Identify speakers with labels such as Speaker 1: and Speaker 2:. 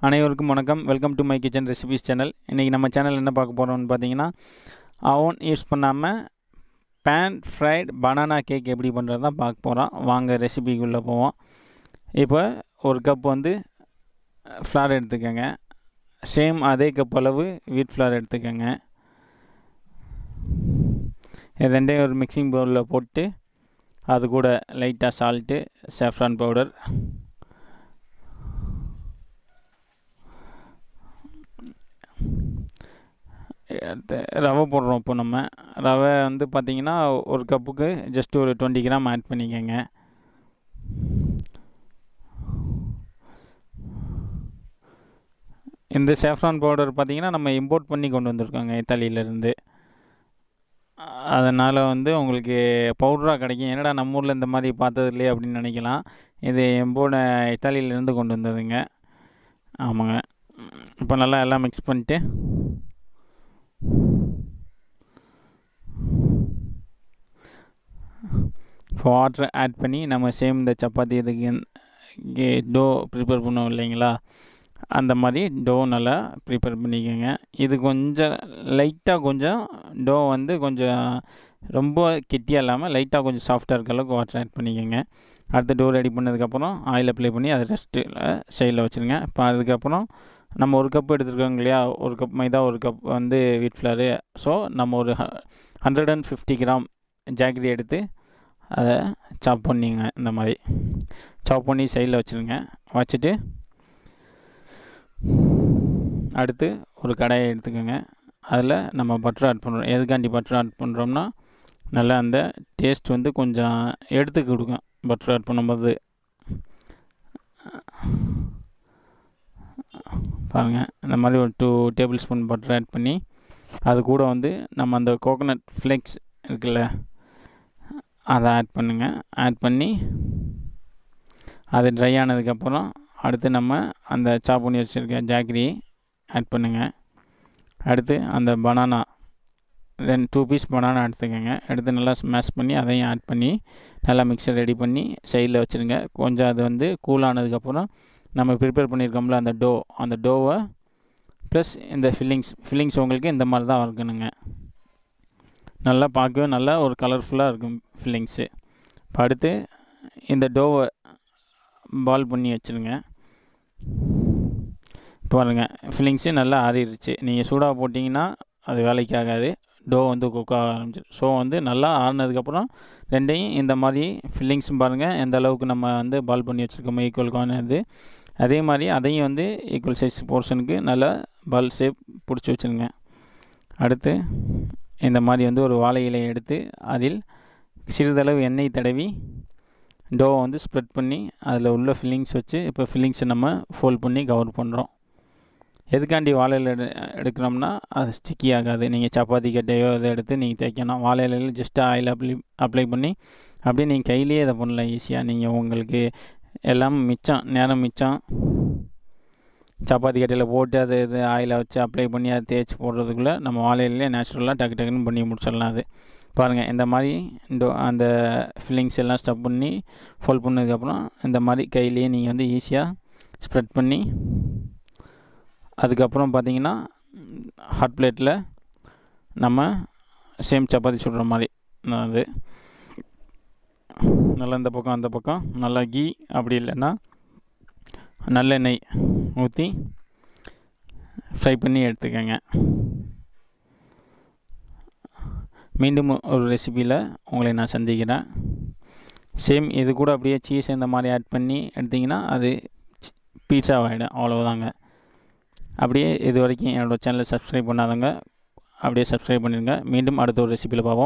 Speaker 1: அனைவருக்கும் வணக்கம். Welcome to my kitchen recipes channel. இன்றைக்கி நம்ம சேனல் என்ன பார்க்க போகிறோம்னு பார்த்தீங்கன்னா, அவன் யூஸ் பண்ணாமல் பேன் ஃப்ரைட் பனானா கேக் எப்படி பண்ணுறது தான் பார்க்க போகிறோம். வாங்க ரெசிபிக்குள்ளே போவோம். இப்போ ஒரு கப் வந்து ஃப்ளார் எடுத்துக்கோங்க. சேம் அதே கப் அளவு வீட் ஃப்ளார் எடுத்துக்கோங்க. ரெண்டையும் ஒரு மிக்சிங் பவுலில் போட்டு அது கூட லைட்டாக சால்ட்டு, சாஃப்ரான் பவுடர், ரவை போடுறோம். இப்போ நம்ம ரவை வந்து பார்த்திங்கன்னா ஒரு கப்புக்கு ஜஸ்ட் ஒரு 20 கிராம் ஆட் பண்ணிக்கோங்க. இந்த சேஃப்ரான் பவுடர் பார்த்திங்கன்னா நம்ம இம்போர்ட் பண்ணி கொண்டு வந்திருக்கோங்க இத்தாலியிலேருந்து. அதனால் வந்து உங்களுக்கு பவுடராக கிடைக்கும். என்னடா நம்ம ஊரில் இந்த மாதிரி பார்த்தது இல்லையே அப்படின்னு நினைக்கலாம். இது இத்தாலியிலேருந்து கொண்டு வந்ததுங்க. ஆமாங்க. இப்போ நல்லா எல்லாம் மிக்ஸ் பண்ணிட்டு வாட்டர் ஆட் பண்ணி நம்ம சேம் இந்த சப்பாத்தி இதுக்கு டோ ப்ரிப்பேர் பண்ணுவோம் இல்லைங்களா, அந்த மாதிரி டோ நல்லா ப்ரிப்பேர் பண்ணிக்கோங்க. இது கொஞ்சம் லைட்டாக கொஞ்சம் டோ வந்து கொஞ்சம் ரொம்ப கெட்டியாக இல்லாமல் லைட்டாக கொஞ்சம் சாஃப்டாக இருக்க அளவுக்கு வாட்டர் ஆட் பண்ணிக்கோங்க. அடுத்து டோ ரெடி பண்ணதுக்கப்புறம் ஆயில் அப்ளை பண்ணி அதை ரெஸ்ட்டில் சைடில் வச்சுருங்க. இப்போ அதுக்கப்புறம் நம்ம ஒரு கப் எடுத்துருக்கோங்க இல்லையா, ஒரு கப் மைதா, ஒரு கப் வந்து வீட் ஃப்ளாரு. ஸோ நம்ம ஒரு 150 கிராம் ஜாகரி எடுத்து அதை சாப் பண்ணிங்க. இந்த மாதிரி சாப் பண்ணி சைடில் வச்சுருங்க. வச்சுட்டு அடுத்து ஒரு கடாயை எடுத்துக்கோங்க. அதில் நம்ம பட்டர் ஆட் பண்ணுறோம். எதுக்காண்டி பட்டர் ஆட் பண்ணுறோம்னா, நல்லா அந்த டேஸ்ட் வந்து கொஞ்சம் எடுத்து கொடுக்கும் பட்டர் ஆட் பண்ணும்போது. பாருங்கள், இந்த மாதிரி ஒரு 2 டேபிள் ஸ்பூன் பட்டர் ஆட் பண்ணி அது கூட வந்து நம்ம அந்த கோகோனட் ஃப்ளேக்ஸ் இருக்குல்ல, அதை ஆட் பண்ணுங்கள். ஆட் பண்ணி அது ட்ரை ஆனதுக்கப்புறம் அடுத்து நம்ம அந்த சாப் பண்ணி வச்சுருக்க ஜாகரி ஆட் பண்ணுங்கள். அடுத்து அந்த பனானா 2 பீஸ் பனானா எடுத்துக்கோங்க. எடுத்து நல்லா ஸ்மாஷ் பண்ணி அதையும் ஆட் பண்ணி நல்லா மிக்சர் ரெடி பண்ணி சைடில் வச்சுருங்க. கொஞ்சம் அது வந்து கூல் ஆனதுக்கப்புறம் நம்ம ப்ரிப்பேர் பண்ணியிருக்கோம்ல அந்த டோவை ப்ளஸ் இந்த ஃபில்லிங்ஸ் உங்களுக்கு இந்த மாதிரி தான் இருக்கணுங்க. நல்லா பார்க்கவே நல்லா ஒரு கலர்ஃபுல்லாக இருக்கும் ஃபில்லிங்ஸு. இப்போ அடுத்து இந்த டோவை பால் பண்ணி வச்சுருங்க. பாருங்கள், ஃபில்லிங்ஸு நல்லா ஆறிடுச்சு. நீங்கள் சூடாக போட்டிங்கன்னா அது வேலைக்கு ஆகாது, டோ வந்து குக் ஆக ஆரம்பிச்சிடும். ஸோ வந்து நல்லா ஆறினதுக்கப்புறம் ரெண்டையும் இந்த மாதிரி ஃபில்லிங்ஸும் பாருங்கள் எந்த அளவுக்கு நம்ம வந்து பால் பண்ணி வச்சுருக்கோமோ ஈக்குவலுக்கானது. அதே மாதிரி அதையும் வந்து ஈக்குவல் சைஸ் போர்ஷனுக்கு நல்லா பால் ஷேப் பிடிச்சி வச்சுருங்க. அடுத்து இந்த மாதிரி வந்து ஒரு வாழை இலையை எடுத்து அதில் சிறிதளவு எண்ணெய் தடவி டோவை வந்து ஸ்ப்ரெட் பண்ணி அதில் உள்ள ஃபில்லிங்ஸ் வச்சு இப்போ ஃபில்லிங்ஸை நம்ம ஃபோல்ட் பண்ணி கவர் பண்ணுறோம். எதுக்காண்டி வாழை இலை எடுக்கிறோம்னா அது ஸ்டிக்கி ஆகாது. நீங்கள் சப்பாத்தி கட்டையோ இதை எடுத்து நீங்கள் தைக்கணும். வாழை இலையில் ஜஸ்ட்டு ஆயில் அப்ளை பண்ணி அப்படியே நீங்கள் கையிலேயே இதை பண்ணலாம் ஈஸியாக. நீங்கள் உங்களுக்கு எல்லாம் நேரம் மிச்சம். சப்பாத்தி கட்டையில் போட்டு அது இது ஆயிலை வச்சு அப்ளை பண்ணி அதை தேய்ச்சி போடுறதுக்குள்ளே நம்ம வாழையிலே நேச்சுரலாக டக்குன்னு பண்ணி முடிச்சிடலாம். அது பாருங்கள், இந்த மாதிரி அந்த ஃபில்லிங்ஸ் எல்லாம் ஸ்டப் பண்ணி ஃபோல்ட் பண்ணதுக்கப்புறம் இந்த மாதிரி கையிலேயே நீங்கள் வந்து ஈஸியாக ஸ்ப்ரெட் பண்ணி அதுக்கப்புறம் பார்த்தீங்கன்னா ஹாட் பிளேட்டில் நம்ம சேம் சப்பாத்தி சுடுற மாதிரி அது நல்லா இந்த பக்கம் அந்த பக்கம் நல்லா கீ அப்படி இல்லைன்னா நல்லெண்ணெய் ஊற்றி ஃப்ரை பண்ணி எடுத்துக்கோங்க. மீண்டும் ஒரு ரெசிபியில் உங்களை நான் சந்திக்கிறேன். சேம் இது கூட அப்படியே சீஸ் இந்த மாதிரி ஆட் பண்ணி எடுத்திங்கன்னா அது பீட்சாவாகிடும். அவ்வளோதாங்க. அப்படியே இது வரைக்கும் என்னோடய சேனலை சப்ஸ்கிரைப் பண்ணாதவங்க அப்படியே சப்ஸ்கிரைப் பண்ணிடுங்க. மீண்டும் அடுத்த ஒரு ரெசிபியில் பார்ப்போம்.